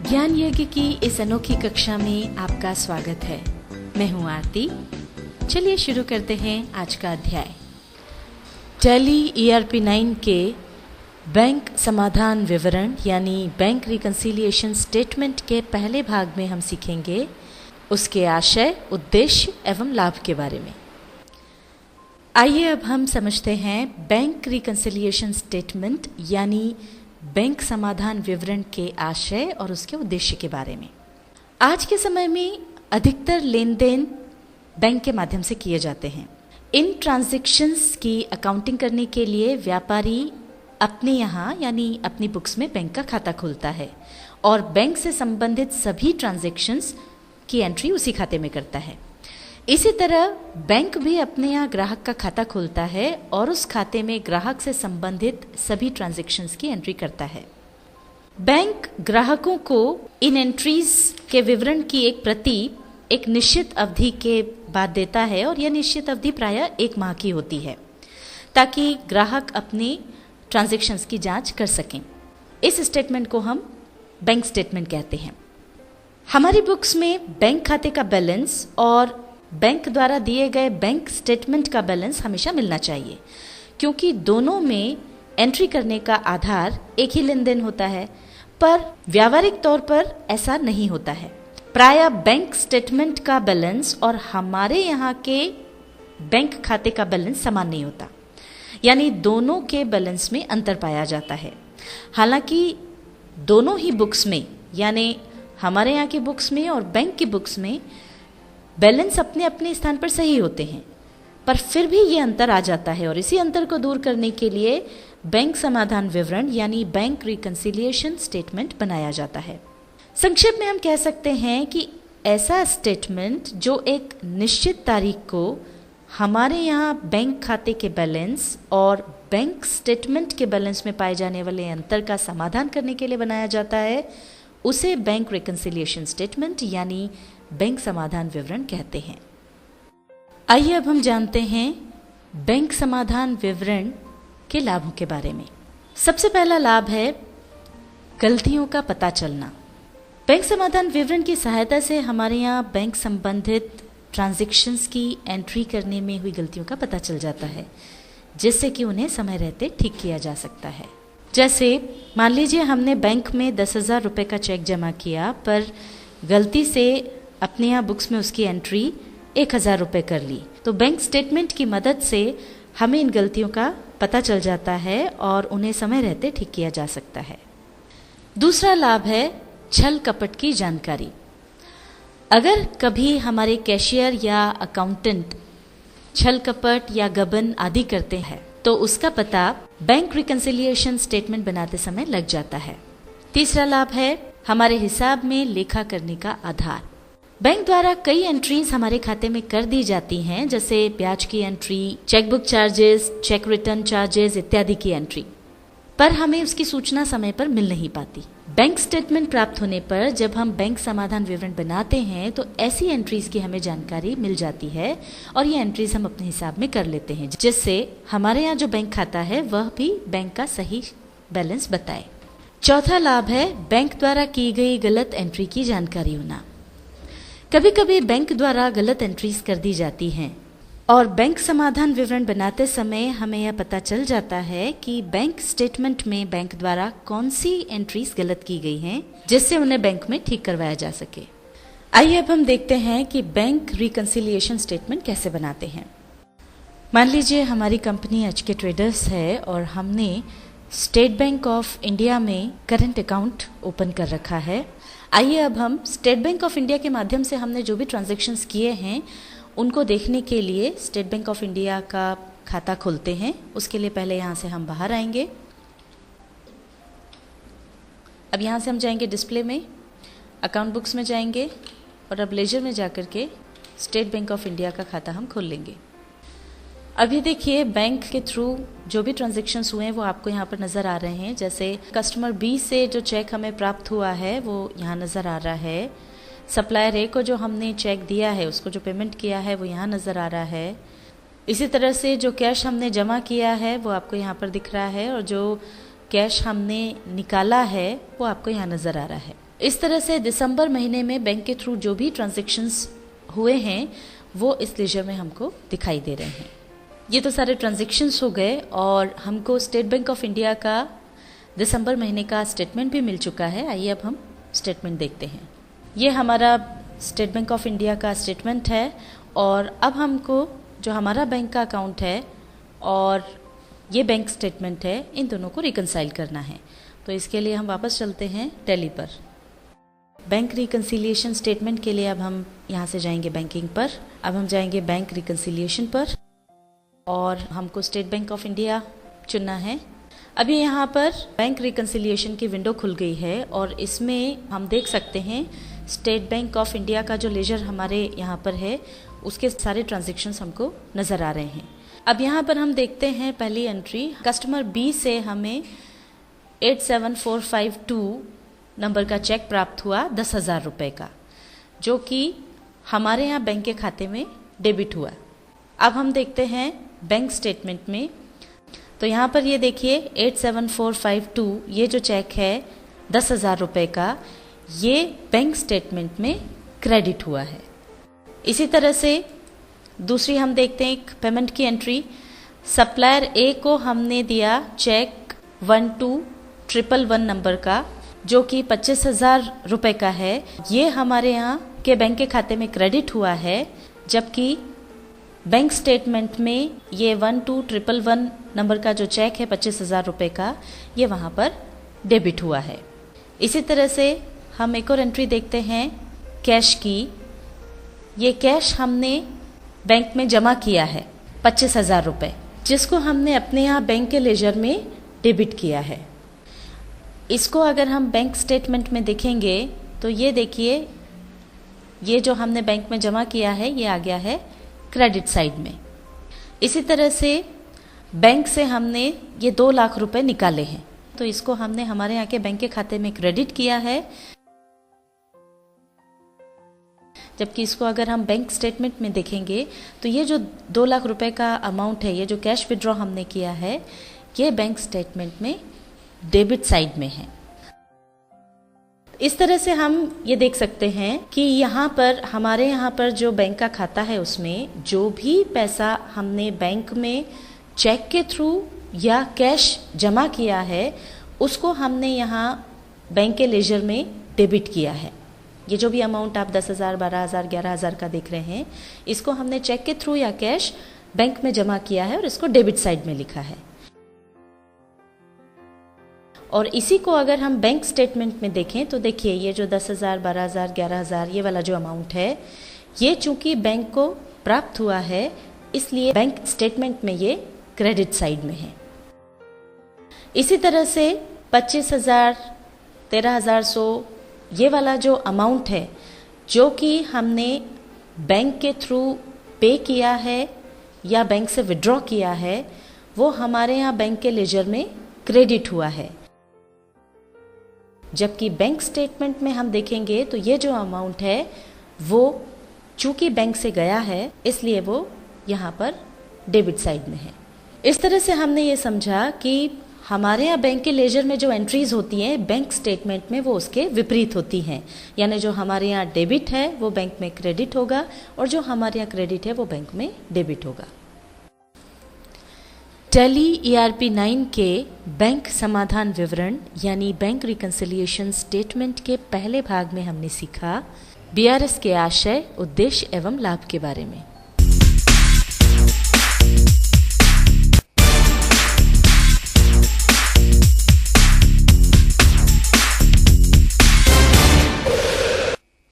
ज्ञान यज्ञ की इस अनोखी कक्षा में आपका स्वागत है। मैं हूं आरती। चलिए शुरू करते हैं आज का अध्याय। टैली ERP 9 के बैंक समाधान विवरण यानी बैंक रिकंसिलिएशन स्टेटमेंट के पहले भाग में हम सीखेंगे उसके आशय, उद्देश्य एवं लाभ के बारे में। आइए अब हम समझते हैं बैंक रिकंसिलिएशन स्टेटमेंट यानी बैंक समाधान विवरण के आशय और उसके उद्देश्य के बारे में। आज के समय में अधिकतर लेन देन बैंक के माध्यम से किए जाते हैं। इन ट्रांजैक्शंस की अकाउंटिंग करने के लिए व्यापारी अपने यहाँ यानी अपनी बुक्स में बैंक का खाता खोलता है और बैंक से संबंधित सभी ट्रांजैक्शंस की एंट्री उसी खाते में करता है। इसी तरह बैंक भी अपने यहाँ ग्राहक का खाता खोलता है और उस खाते में ग्राहक से संबंधित सभी ट्रांजैक्शंस की एंट्री करता है। बैंक ग्राहकों को इन एंट्रीज के विवरण की एक प्रति एक निश्चित अवधि के बाद देता है और यह निश्चित अवधि प्रायः 1 माह की होती है ताकि ग्राहक अपने ट्रांजैक्शंस की जांच कर सकें। इस स्टेटमेंट को हम बैंक स्टेटमेंट कहते हैं। हमारी बुक्स में बैंक खाते का बैलेंस और बैंक द्वारा दिए गए बैंक स्टेटमेंट का बैलेंस हमेशा मिलना चाहिए, क्योंकि दोनों में एंट्री करने का आधार एक ही लेन देन होता है, पर व्यावहारिक तौर पर ऐसा नहीं होता है। प्रायः बैंक स्टेटमेंट का बैलेंस और हमारे यहाँ के बैंक खाते का बैलेंस समान नहीं होता, यानी दोनों के बैलेंस में अंतर पाया जाता है। हालांकि दोनों ही बुक्स में यानी हमारे यहाँ की बुक्स में और बैंक की बुक्स में बैलेंस अपने अपने स्थान पर सही होते हैं, पर फिर भी ये अंतर आ जाता है और इसी अंतर को दूर करने के लिए बैंक समाधान विवरण यानी बैंक रिकंसिलिएशन स्टेटमेंट बनाया जाता है। संक्षेप में हम कह सकते हैं कि ऐसा स्टेटमेंट जो एक निश्चित तारीख को हमारे यहाँ बैंक खाते के बैलेंस और बैंक स्टेटमेंट के बैलेंस में पाए जाने वाले अंतर का समाधान करने के लिए बनाया जाता है, उसे बैंक रिकंसिलिएशन स्टेटमेंट यानी बैंक समाधान विवरण कहते हैं। आइए अब हम जानते हैं बैंक समाधान विवरण के लाभों के बारे में। सबसे पहला लाभ है गलतियों का पता चलना। बैंक समाधान विवरण की सहायता से हमारे यहाँ बैंक संबंधित ट्रांजैक्शंस की एंट्री करने में हुई गलतियों का पता चल जाता है, जिससे कि उन्हें समय रहते ठीक किया जा सकता है। जैसे मान लीजिए हमने बैंक में 10,000 रुपये का चेक जमा किया, पर गलती से अपने यहाँ बुक्स में उसकी एंट्री 1,000 रुपये कर ली, तो बैंक स्टेटमेंट की मदद से हमें इन गलतियों का पता चल जाता है और उन्हें समय रहते ठीक किया जा सकता है। दूसरा लाभ है छल कपट की जानकारी। अगर कभी हमारे कैशियर या अकाउंटेंट छल कपट या गबन आदि करते हैं तो उसका पता बैंक रिकंसिलिएशन स्टेटमेंट बनाते समय लग जाता है। तीसरा लाभ है हमारे हिसाब में लेखा करने का आधार। बैंक द्वारा कई एंट्रीज हमारे खाते में कर दी जाती हैं, जैसे ब्याज की entry, chequebook charges, check return charges इत्यादि की एंट्री, पर हमें उसकी सूचना समय पर मिल नहीं पाती। बैंक स्टेटमेंट प्राप्त होने पर जब हम बैंक समाधान विवरण बनाते हैं तो ऐसी एंट्रीज की हमें जानकारी मिल जाती है और ये एंट्रीज हम अपने हिसाब में कर लेते हैं, जिससे हमारे यहाँ जो बैंक खाता है वह भी बैंक का सही बैलेंस बताए। चौथा लाभ है बैंक द्वारा की गई गलत एंट्री की जानकारी होना। कभी कभी बैंक द्वारा गलत एंट्रीज कर दी जाती हैं और बैंक समाधान विवरण बनाते समय हमें यह पता चल जाता है कि बैंक स्टेटमेंट में बैंक द्वारा कौन सी एंट्रीज गलत की गई हैं, जिससे उन्हें बैंक में ठीक करवाया जा सके। आइए अब हम देखते हैं कि बैंक रिकंसिलिएशन स्टेटमेंट कैसे बनाते हैं। मान लीजिए हमारी कंपनी HK ट्रेडर्स है और हमने स्टेट बैंक ऑफ इंडिया में करंट अकाउंट ओपन कर रखा है। आइए अब हम स्टेट बैंक ऑफ इंडिया के माध्यम से हमने जो भी ट्रांजैक्शंस किए हैं उनको देखने के लिए स्टेट बैंक ऑफ इंडिया का खाता खोलते हैं। उसके लिए पहले यहाँ से हम बाहर आएंगे। अब यहाँ से हम जाएंगे डिस्प्ले में, अकाउंट बुक्स में जाएंगे और अब लेजर में जाकर के स्टेट बैंक ऑफ इंडिया का खाता हम खोल लेंगे। अभी देखिए बैंक के थ्रू जो भी ट्रांजैक्शंस हुए हैं वो आपको यहाँ पर नज़र आ रहे हैं। जैसे कस्टमर B से जो चेक हमें प्राप्त हुआ है वो यहाँ नज़र आ रहा है। सप्लायर A को जो हमने चेक दिया है उसको जो पेमेंट किया है वो यहाँ नज़र आ रहा है। इसी तरह से जो कैश हमने जमा किया है वो आपको यहाँ पर दिख रहा है और जो कैश हमने निकाला है वो आपको यहाँ नज़र आ रहा है। इस तरह से दिसंबर महीने में बैंक के थ्रू जो भी ट्रांजैक्शंस हुए हैं वो इस लेजर में हमको दिखाई दे रहे हैं। ये तो सारे ट्रांजैक्शंस हो गए और हमको स्टेट बैंक ऑफ इंडिया का दिसंबर महीने का स्टेटमेंट भी मिल चुका है। आइए अब हम स्टेटमेंट देखते हैं। ये हमारा स्टेट बैंक ऑफ इंडिया का स्टेटमेंट है और अब हमको जो हमारा बैंक का अकाउंट है और ये बैंक स्टेटमेंट है, इन दोनों को रिकंसाइल करना है। तो इसके लिए हम वापस चलते हैं टैली पर। बैंक रिकंसिलिएशन स्टेटमेंट के लिए अब हम यहाँ से जाएंगे बैंकिंग पर। अब हम जाएंगे बैंक रिकंसिलिएशन पर और हमको स्टेट बैंक ऑफ इंडिया चुनना है। अभी यहाँ पर बैंक रिकंसिलिएशन की विंडो खुल गई है और इसमें हम देख सकते हैं स्टेट बैंक ऑफ इंडिया का जो लेजर हमारे यहाँ पर है उसके सारे ट्रांजैक्शंस हमको नज़र आ रहे हैं। अब यहाँ पर हम देखते हैं पहली एंट्री, कस्टमर बी से हमें 87452 नंबर का चेक प्राप्त हुआ 10,000 रुपये का, जो कि हमारे यहाँ बैंक के खाते में डेबिट हुआ। अब हम देखते हैं बैंक स्टेटमेंट में, तो यहाँ पर ये देखिए 87452 ये जो चेक है 10,000 रुपये का, ये बैंक स्टेटमेंट में क्रेडिट हुआ है। इसी तरह से दूसरी हम देखते हैं एक पेमेंट की एंट्री, सप्लायर ए को हमने दिया चेक 12,111 नंबर का, जो कि 25,000 रुपये का है। ये हमारे यहाँ के बैंक के खाते में क्रेडिट हुआ है, जबकि बैंक स्टेटमेंट में ये 12,111 नंबर का जो चेक है 25,000 रुपये का, ये वहाँ पर डेबिट हुआ है। इसी तरह से हम एक और एंट्री देखते हैं कैश की। ये कैश हमने बैंक में जमा किया है 25,000 रुपये, जिसको हमने अपने यहाँ बैंक के लेजर में डेबिट किया है। इसको अगर हम बैंक स्टेटमेंट में देखेंगे तो ये देखिए, ये जो हमने बैंक में जमा किया है ये आ गया है क्रेडिट साइड में। इसी तरह से बैंक से हमने ये 2 लाख रुपए निकाले हैं, तो इसको हमने हमारे यहाँ के बैंक के खाते में क्रेडिट किया है। जबकि इसको अगर हम बैंक स्टेटमेंट में देखेंगे तो ये जो 2 लाख रुपए का अमाउंट है, ये जो कैश विड्रॉ हमने किया है, ये बैंक स्टेटमेंट में डेबिट साइड में है। इस तरह से हम ये देख सकते हैं कि यहाँ पर हमारे यहाँ पर जो बैंक का खाता है उसमें जो भी पैसा हमने बैंक में चेक के थ्रू या कैश जमा किया है उसको हमने यहाँ बैंक के लेजर में डेबिट किया है। ये जो भी अमाउंट आप 10,000, 12,000, 11,000 का देख रहे हैं, इसको हमने चेक के थ्रू या कैश बैंक में जमा किया है और इसको डेबिट साइड में लिखा है। और इसी को अगर हम बैंक स्टेटमेंट में देखें तो देखिए ये जो 10,000, 12,000, 11,000 ये वाला जो अमाउंट है, ये चूंकि बैंक को प्राप्त हुआ है इसलिए बैंक स्टेटमेंट में ये क्रेडिट साइड में है। इसी तरह से 25,000, 13,100 ये वाला जो अमाउंट है जो कि हमने बैंक के थ्रू पे किया है या बैंक से विड्रॉ किया है, वो हमारे यहाँ बैंक के लेजर में क्रेडिट हुआ है। जबकि बैंक स्टेटमेंट में हम देखेंगे तो ये जो अमाउंट है वो चूंकि बैंक से गया है इसलिए वो यहाँ पर डेबिट साइड में है। इस तरह से हमने ये समझा कि हमारे यहाँ बैंक के लेजर में जो एंट्रीज होती हैं बैंक स्टेटमेंट में वो उसके विपरीत होती हैं, यानी जो हमारे यहाँ डेबिट है वो बैंक में क्रेडिट होगा और जो हमारे यहाँ क्रेडिट है वो बैंक में डेबिट होगा। टैली ERP 9 के बैंक समाधान विवरण यानी बैंक रिकंसिलिएशन स्टेटमेंट के पहले भाग में हमने सीखा BRS के आशय, उद्देश्य एवं लाभ के बारे में।